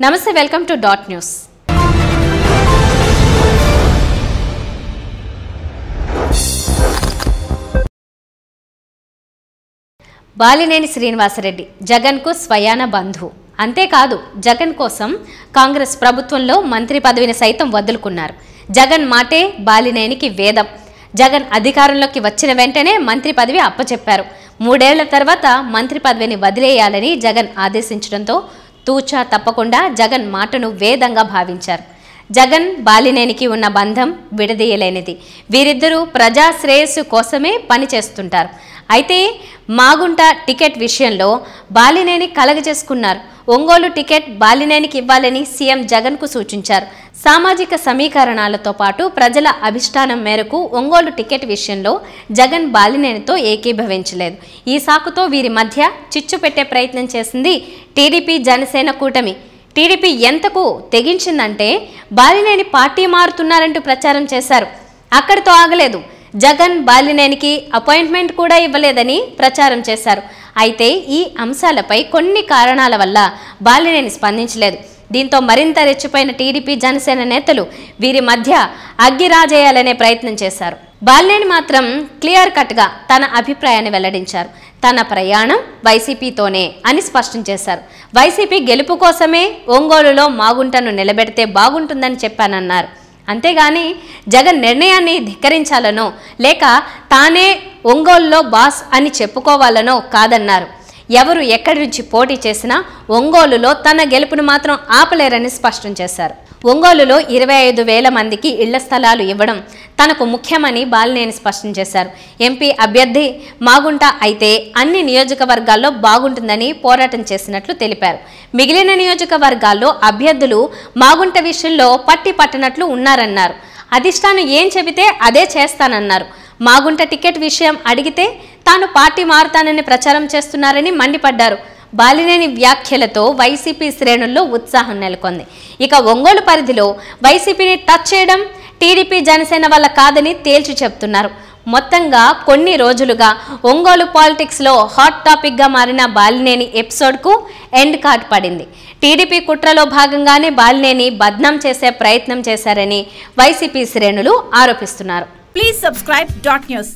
నమస్తే, welcome to Dot News. Balineni Srinivasa Reddy జగన్కు స్వయాన బంధువు. అంతేకాదు, జగన్ కోసం కాంగ్రెస్ ప్రభుత్వంలో మంత్రి పదవిని సైతం వదులుకున్నారు. జగన్ మాటే బాలినేనికి వేదం. జగన్ అధికారంలోకి వచ్చిన వెంటనే మంత్రి పదవి అప్పచెప్పారు. 3 ఏళ్ల తర్వాత మంత్రి పదవిని వదిలేయాలని జగన్ ఆదేశించడంతో తూచా తప్పకుండా జగన్ మాటను వేదంగా భావించారు. జగన్ బాలినేనికి ఉన్న బంధం విడదీయలేనిది. వీరిద్దరూ ప్రజా శ్రేయస్సు కోసమే పనిచేస్తుంటారు. అయితే మాగుంట టికెట్ విషయంలో బాలినేని కలగజేసుకున్నారు. ఒంగోలు టికెట్ బాలినేనికి ఇవ్వాలని సీఎం జగన్కు సూచించారు. సామాజిక సమీకరణాలతో పాటు ప్రజల అభిష్టానం మేరకు ఒంగోలు టికెట్ విషయంలో జగన్ బాలినేనితో ఏకీభవించలేదు. ఈ సాకుతో వీరి మధ్య చిచ్చు పెట్టే ప్రయత్నం చేసింది టీడీపీ జనసేన కూటమి. టీడీపీ ఎంతకు తెగించిందంటే బాలినేని పార్టీ మారుతున్నారంటూ ప్రచారం చేశారు. అక్కడితో ఆగలేదు. జగన్ బాలినేనికి అపాయింట్మెంట్ కూడా ఇవ్వలేదని ప్రచారం చేశారు. అయితే ఈ అంశాలపై కొన్ని కారణాల వల్ల బాలినేని స్పందించలేదు. దీంతో మరింత రెచ్చిపోయిన టీడీపీ జనసేన నేతలు వీరి మధ్య అగ్గిరాజేయాలనే ప్రయత్నం చేశారు. బాలినేని మాత్రం క్లియర్ కట్గా తన అభిప్రాయాన్ని వెల్లడించారు. తన ప్రయాణం వైసీపీతోనే అని స్పష్టం చేశారు. వైసీపీ గెలుపు కోసమే ఒంగోలులో మాగుంటను నిలబెడితే బాగుంటుందని చెప్పానన్నారు. అంతేగాని జగన్ నిర్ణయాన్ని ధిక్కరించాలనో లేక తానే ఒంగోలులో బాస్ అని చెప్పుకోవాలనో కాదన్నారు. ఎవరు ఎక్కడి నుంచి పోటీ చేసినా ఒంగోలులో తన గెలుపును మాత్రం ఆపలేరని స్పష్టం చేశారు. ఒంగోలులో 25,000 మందికి ఇళ్ల స్థలాలు ఇవ్వడం తనకు ముఖ్యమని బాలినేని స్పష్టం చేశారు. ఎంపీ అభ్యర్థి మాగుంట అయితే అన్ని నియోజకవర్గాల్లో బాగుంటుందని పోరాటం చేసినట్లు తెలిపారు. మిగిలిన నియోజకవర్గాల్లో అభ్యర్థులు మాగుంట విషయంలో పట్టినట్లు ఉన్నారన్నారు. అధిష్టానం ఏం చెబితే అదే చేస్తానన్నారు. మాగుంట టికెట్ విషయం అడిగితే తాను పార్టీ మారుతానని ప్రచారం చేస్తున్నారని మండిపడ్డారు. బాలినేని వ్యాఖ్యలతో వైసీపీ శ్రేణుల్లో ఉత్సాహం నెలకొంది. ఇక ఒంగోలు పరిధిలో వైసీపీని టచ్ చేయడం టీడీపీ జనసేన వల్ల కాదని తేల్చి చెప్తున్నారు. మొత్తంగా కొన్ని రోజులుగా ఒంగోలు పాలిటిక్స్లో హాట్ టాపిక్గా మారిన బాలినేని ఎపిసోడ్కు ఎండ్ కార్డ్ పడింది. టీడీపీ కుట్రలో భాగంగానే బాలినేని బద్నాం చేసే ప్రయత్నం చేశారని వైసీపీ శ్రేణులు ఆరోపిస్తున్నారు. Please subscribe Dot News.